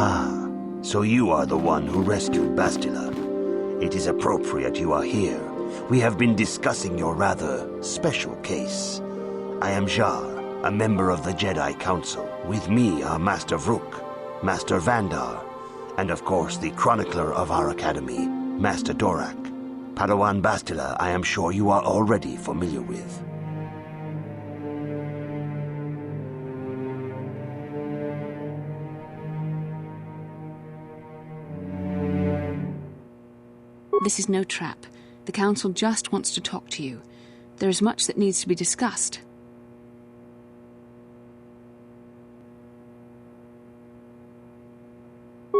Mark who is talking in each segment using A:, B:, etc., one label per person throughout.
A: Ah, so you are the one who rescued Bastila. It is appropriate you are here. We have been discussing your rather special case. I am Jar, a member of the Jedi Council. With me are Master Vrook, Master Vandar, and of course the chronicler of our academy, Master Dorak. Padawan Bastila, I am sure you are already familiar with.
B: This is no trap. The Council just wants to talk to you. There is much that needs to be discussed.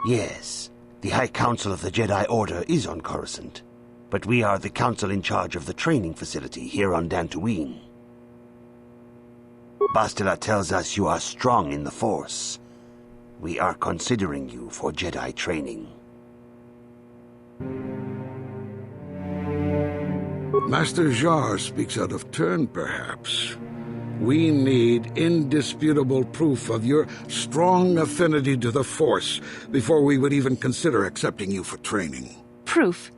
A: Yes, the High Council of the Jedi Order is on Coruscant, but we are the council in charge of the training facility here on Dantooine. Bastila tells us you are strong in the Force. We are considering you for Jedi training.
C: Master Jar speaks out of turn, perhaps. We need indisputable proof of your strong affinity to the Force before we would even consider accepting you for training.
B: Proof?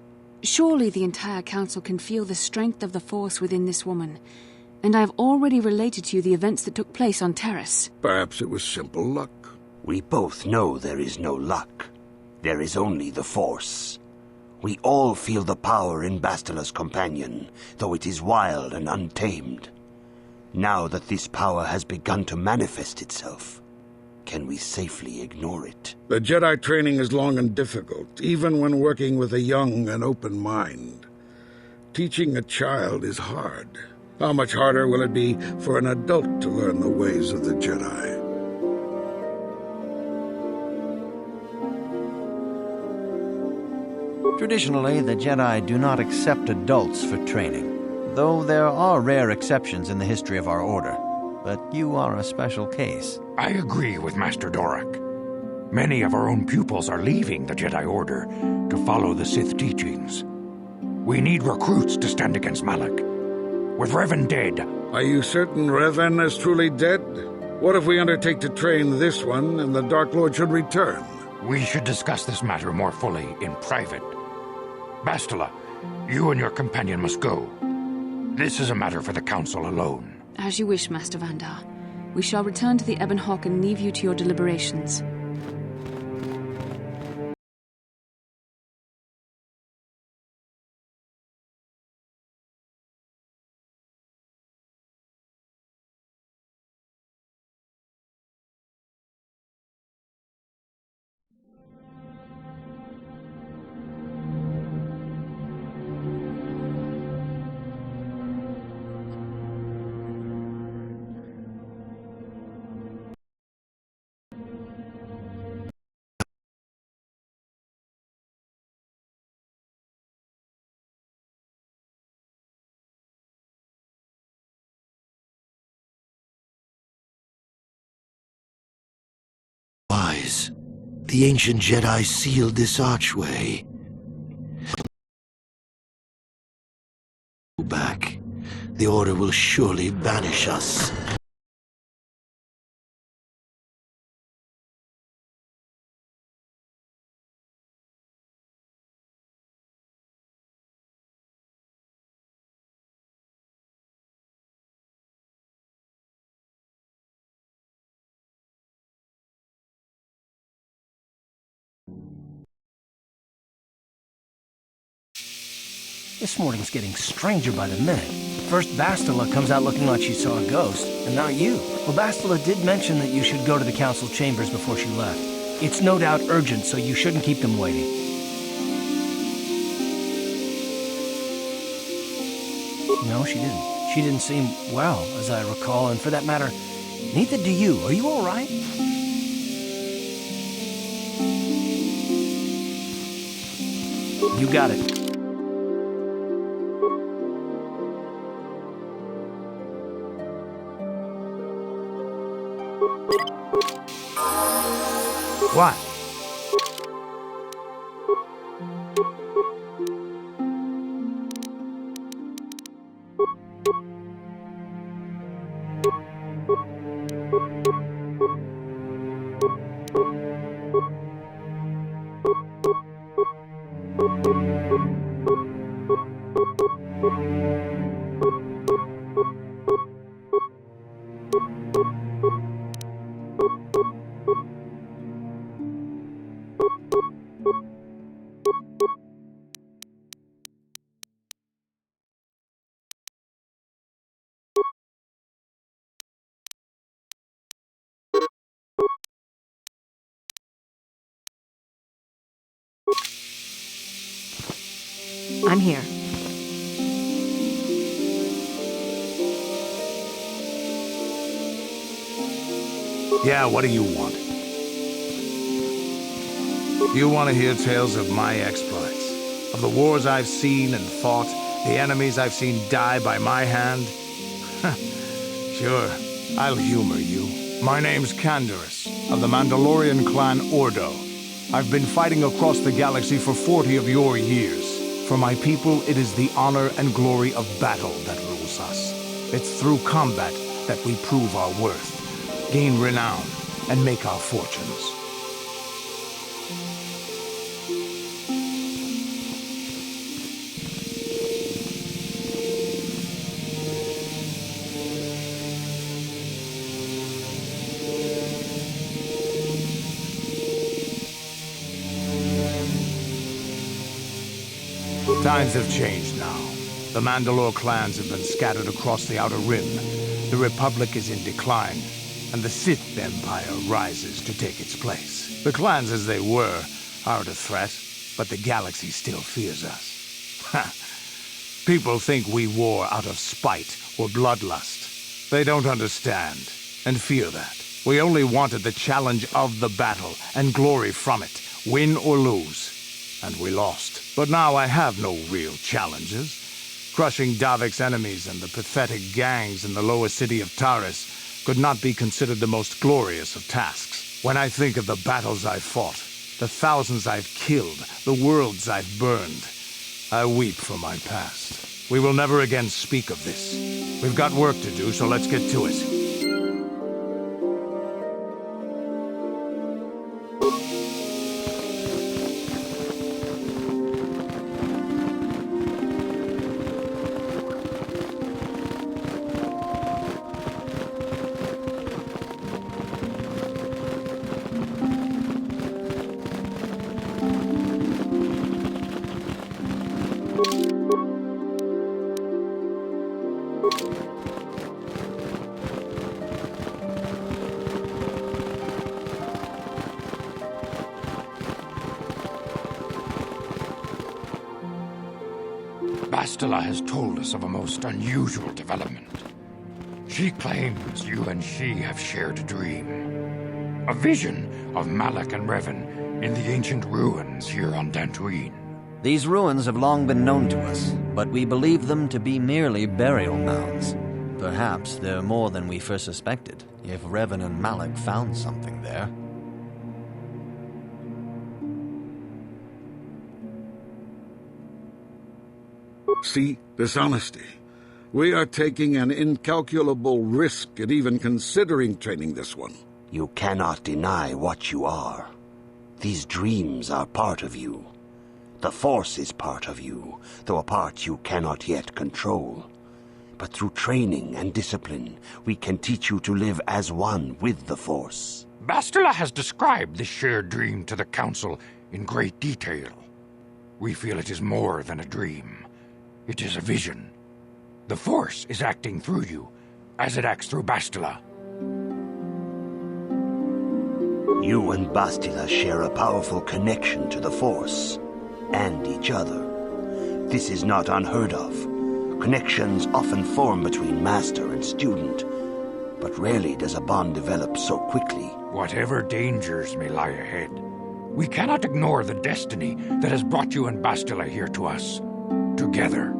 B: Surely the entire Council can feel the strength of the Force within this woman. And I've already related to you the events that took place on Terrace.
C: Perhaps it was simple luck.
A: We both know there is no luck. There is only the Force. We all feel the power in Bastila's companion, though it is wild and untamed. Now that this power has begun to manifest itself, can we safely ignore it?
C: The Jedi training is long and difficult, even when working with a young and open mind. Teaching a child is hard. How much harder will it be for an adult to learn the ways of the Jedi?
D: Traditionally, the Jedi do not accept adults for training, though there are rare exceptions in the history of our order. But you are a special case.
E: I agree with Master Dorak. Many of our own pupils are leaving the Jedi Order to follow the Sith teachings. We need recruits to stand against Malak. With Revan dead...
C: Are you certain Revan is truly dead? What if we undertake to train this one and the Dark Lord should return?
E: We should discuss this matter more fully in private. Bastila, you and your companion must go. This is a matter for the Council alone.
B: As you wish, Master Vandar. We shall return to the Ebon Hawk and leave you to your deliberations.
F: Wise. The ancient Jedi sealed this archway. Back. The Order will surely banish us.
G: This morning's getting stranger by the minute. First Bastila comes out looking like she saw a ghost, and now you. Well, Bastila did mention that you should go to the council chambers before she left. It's no doubt urgent, so you shouldn't keep them waiting. No, she didn't. She didn't seem well, as I recall, and for that matter, neither do you. Are you all right? You got it. What?
H: I'm here.
I: Yeah, what do you want? You want to hear tales of my exploits? Of the wars I've seen and fought? The enemies I've seen die by my hand? Sure, I'll humor you. My name's Canderous, of the Mandalorian clan Ordo. I've been fighting across the galaxy for 40 of your years. For my people, it is the honor and glory of battle that rules us. It's through combat that we prove our worth, gain renown, and make our fortunes. Times have changed now. The Mandalore clans have been scattered across the Outer Rim. The Republic is in decline, and the Sith Empire rises to take its place. The clans as they were aren't a threat, but the galaxy still fears us. Ha! People think we war out of spite or bloodlust. They don't understand, and fear that. We only wanted the challenge of the battle, and glory from it, win or lose. And we lost. But now I have no real challenges. Crushing Davik's enemies and the pathetic gangs in the lower city of Taris could not be considered the most glorious of tasks. When I think of the battles I've fought, the thousands I've killed, the worlds I've burned, I weep for my past. We will never again speak of this. We've got work to do, so let's get to it.
E: Bastila has told us of a most unusual development. She claims you and she have shared a dream. A vision of Malak and Revan in the ancient ruins here on Dantooine.
D: These ruins have long been known to us, but we believe them to be merely burial mounds. Perhaps they're more than we first suspected, if Revan and Malak found something there.
C: See, dishonesty. We are taking an incalculable risk at even considering training this one.
A: You cannot deny what you are. These dreams are part of you. The Force is part of you, though a part you cannot yet control. But through training and discipline, we can teach you to live as one with the Force.
E: Bastila has described this shared dream to the Council in great detail. We feel it is more than a dream. It is a vision. The Force is acting through you, as it acts through Bastila.
A: You and Bastila share a powerful connection to the Force, and each other. This is not unheard of. Connections often form between master and student, but rarely does a bond develop so quickly.
E: Whatever dangers may lie ahead, we cannot ignore the destiny that has brought you and Bastila here to us. Together.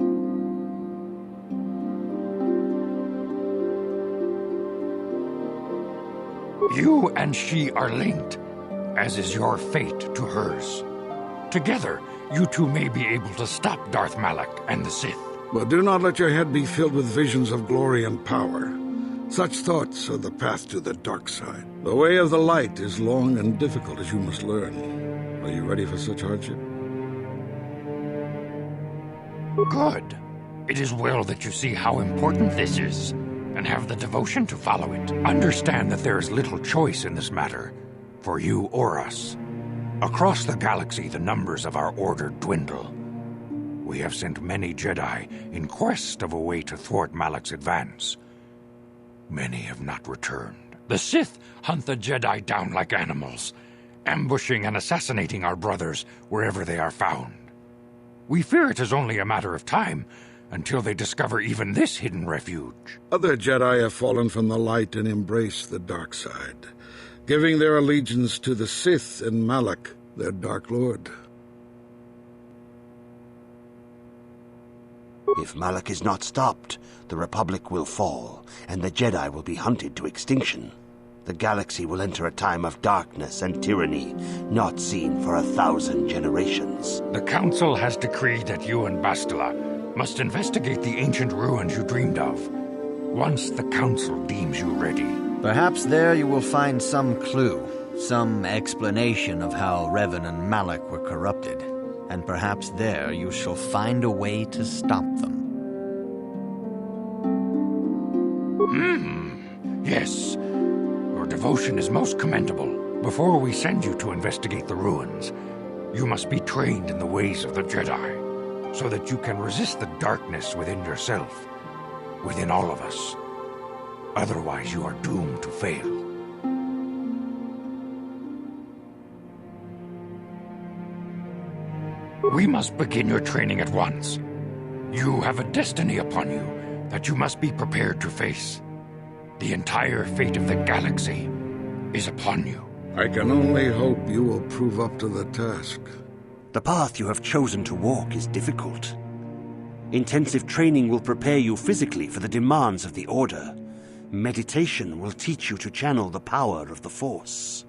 E: You and she are linked, as is your fate to hers. Together, you two may be able to stop Darth Malak and the Sith.
C: But do not let your head be filled with visions of glory and power. Such thoughts are the path to the dark side. The way of the light is long and difficult, as you must learn. Are you ready for such hardship?
E: Good. It is well that you see how important this is, and have the devotion to follow it. Understand that there is little choice in this matter, for you or us. Across the galaxy, the numbers of our order dwindle. We have sent many Jedi in quest of a way to thwart Malak's advance. Many have not returned. The Sith hunt the Jedi down like animals, ambushing and assassinating our brothers wherever they are found. We fear it is only a matter of time until they discover even this hidden refuge.
C: Other Jedi have fallen from the light and embraced the dark side, giving their allegiance to the Sith and Malak, their Dark Lord.
A: If Malak is not stopped, the Republic will fall, and the Jedi will be hunted to extinction. The galaxy will enter a time of darkness and tyranny, not seen for 1,000 generations.
E: The Council has decreed that you and Bastila must investigate the ancient ruins you dreamed of, once the Council deems you ready.
D: Perhaps there you will find some clue, some explanation of how Revan and Malak were corrupted, and perhaps there you shall find a way to stop them.
E: Yes. Your devotion is most commendable. Before we send you to investigate the ruins, you must be trained in the ways of the Jedi, so that you can resist the darkness within yourself, within all of us. Otherwise, you are doomed to fail. We must begin your training at once. You have a destiny upon you that you must be prepared to face. The entire fate of the galaxy is upon you.
C: I can only hope you will prove up to the task.
A: The path you have chosen to walk is difficult. Intensive training will prepare you physically for the demands of the Order. Meditation will teach you to channel the power of the Force.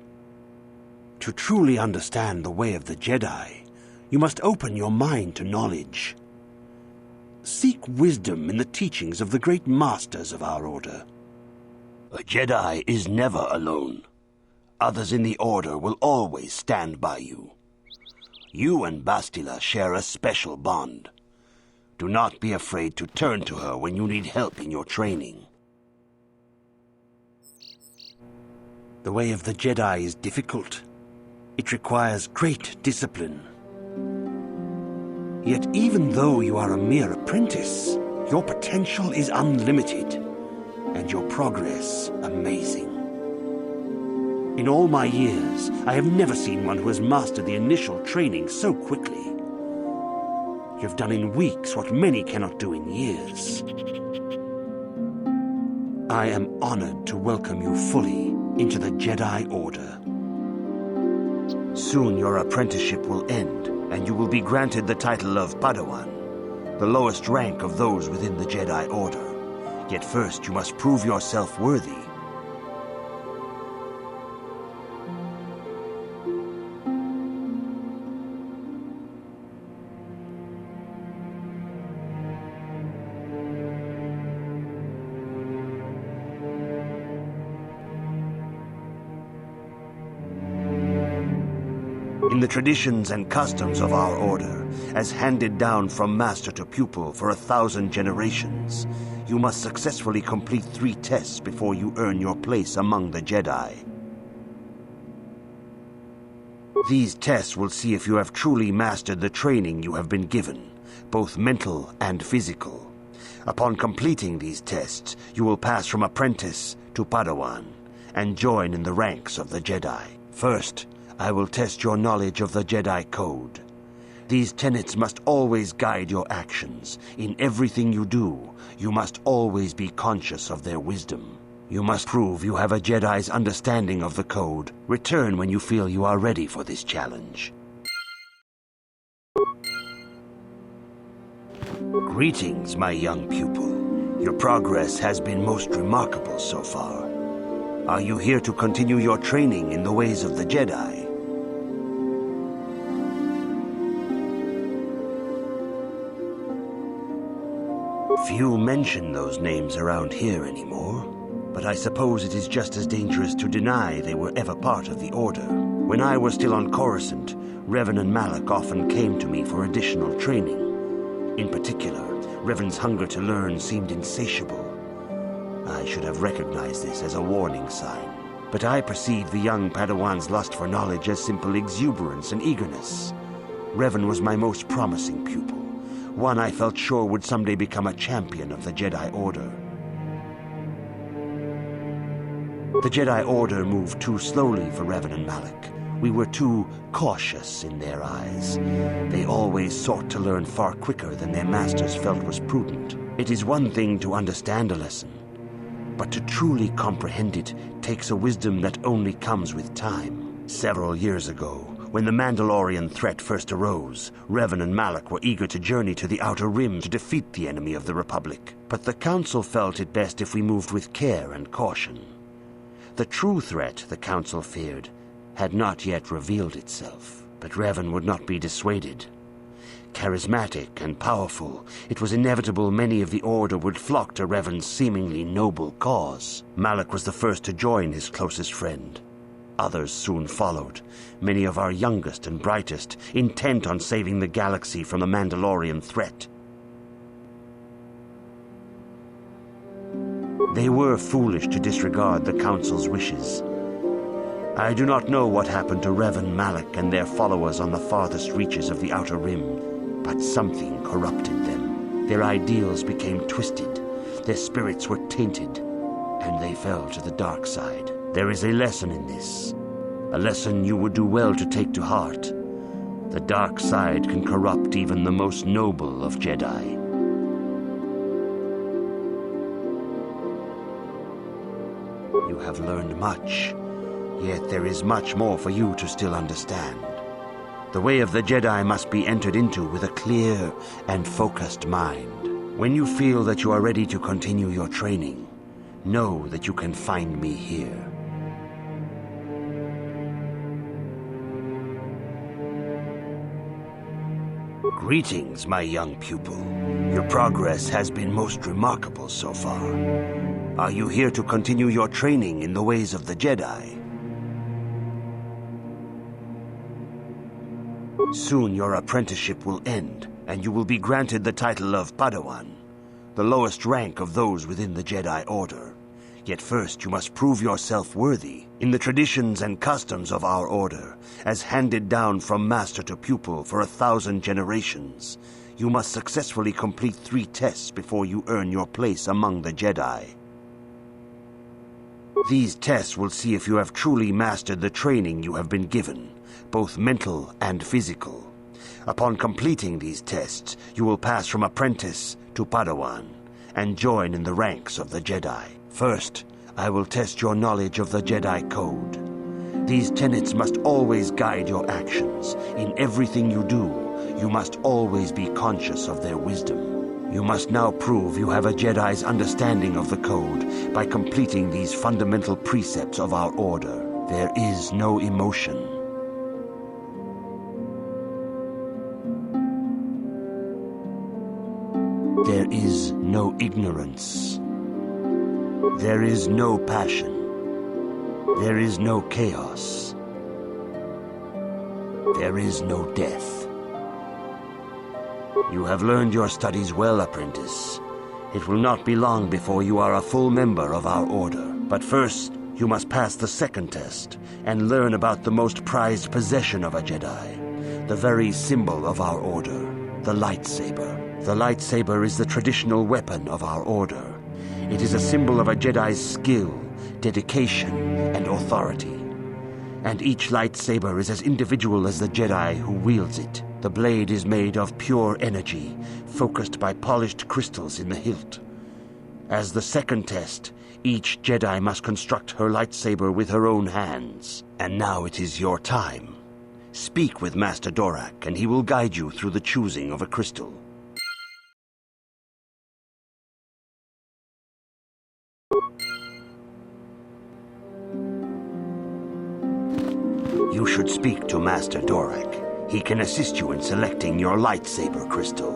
A: To truly understand the way of the Jedi, you must open your mind to knowledge. Seek wisdom in the teachings of the great masters of our Order. A Jedi is never alone. Others in the Order will always stand by you. You and Bastila share a special bond. Do not be afraid to turn to her when you need help in your training. The way of the Jedi is difficult. It requires great discipline. Yet even though you are a mere apprentice, your potential is unlimited, and your progress amazing. In all my years, I have never seen one who has mastered the initial training so quickly. You have done in weeks what many cannot do in years. I am honored to welcome you fully into the Jedi Order. Soon your apprenticeship will end, and you will be granted the title of Padawan, the lowest rank of those within the Jedi Order. Yet first you must prove yourself worthy. In the traditions and customs of our Order, as handed down from master to pupil for 1,000 generations, you must successfully complete 3 tests before you earn your place among the Jedi. These tests will see if you have truly mastered the training you have been given, both mental and physical. Upon completing these tests, you will pass from apprentice to Padawan and join in the ranks of the Jedi. First, I will test your knowledge of the Jedi Code. These tenets must always guide your actions. In everything you do, you must always be conscious of their wisdom. You must prove you have a Jedi's understanding of the Code. Return when you feel you are ready for this challenge. Greetings, my young pupil. Your progress has been most remarkable so far. Are you here to continue your training in the ways of the Jedi? Few mention those names around here anymore, but I suppose it is just as dangerous to deny they were ever part of the Order. When I was still on Coruscant, Revan and Malak often came to me for additional training. In particular, Revan's hunger to learn seemed insatiable. I should have recognized this as a warning sign, but I perceived the young Padawan's lust for knowledge as simple exuberance and eagerness. Revan was my most promising pupil, one I felt sure would someday become a champion of the Jedi Order. The Jedi Order moved too slowly for Revan and Malak. We were too cautious in their eyes. They always sought to learn far quicker than their masters felt was prudent. It is one thing to understand a lesson, but to truly comprehend it takes a wisdom that only comes with time. Several years ago, when the Mandalorian threat first arose, Revan and Malak were eager to journey to the Outer Rim to defeat the enemy of the Republic. But the Council felt it best if we moved with care and caution. The true threat, the Council feared, had not yet revealed itself. But Revan would not be dissuaded. Charismatic and powerful, it was inevitable many of the Order would flock to Revan's seemingly noble cause. Malak was the first to join his closest friend. Others soon followed, many of our youngest and brightest, intent on saving the galaxy from the Mandalorian threat. They were foolish to disregard the Council's wishes. I do not know what happened to Revan, Malak, and their followers on the farthest reaches of the Outer Rim, but something corrupted them. Their ideals became twisted, their spirits were tainted, and they fell to the dark side. There is a lesson in this, a lesson you would do well to take to heart. The dark side can corrupt even the most noble of Jedi. You have learned much, yet there is much more for you to still understand. The way of the Jedi must be entered into with a clear and focused mind. When you feel that you are ready to continue your training, know that you can find me here. Greetings, my young pupil. Your progress has been most remarkable so far. Are you here to continue your training in the ways of the Jedi? Soon your apprenticeship will end, and you will be granted the title of Padawan, the lowest rank of those within the Jedi Order. Yet first you must prove yourself worthy. In the traditions and customs of our order, as handed down from master to pupil for 1,000 generations, you must successfully complete 3 tests before you earn your place among the Jedi. These tests will see if you have truly mastered the training you have been given, both mental and physical. Upon completing these tests, you will pass from apprentice to Padawan and join in the ranks of the Jedi. First, I will test your knowledge of the Jedi Code. These tenets must always guide your actions. In everything you do, you must always be conscious of their wisdom. You must now prove you have a Jedi's understanding of the Code by completing these fundamental precepts of our order. There is no emotion. There is no ignorance. There is no passion. There is no chaos. There is no death. You have learned your studies well, apprentice. It will not be long before you are a full member of our order. But first, you must pass the second test and learn about the most prized possession of a Jedi, the very symbol of our order, the lightsaber. The lightsaber is the traditional weapon of our order. It is a symbol of a Jedi's skill, dedication, and authority. And each lightsaber is as individual as the Jedi who wields it. The blade is made of pure energy, focused by polished crystals in the hilt. As the second test, each Jedi must construct her lightsaber with her own hands. And now it is your time. Speak with Master Dorak, and he will guide you through the choosing of a crystal. You should speak to Master Dorak. He can assist you in selecting your lightsaber crystal.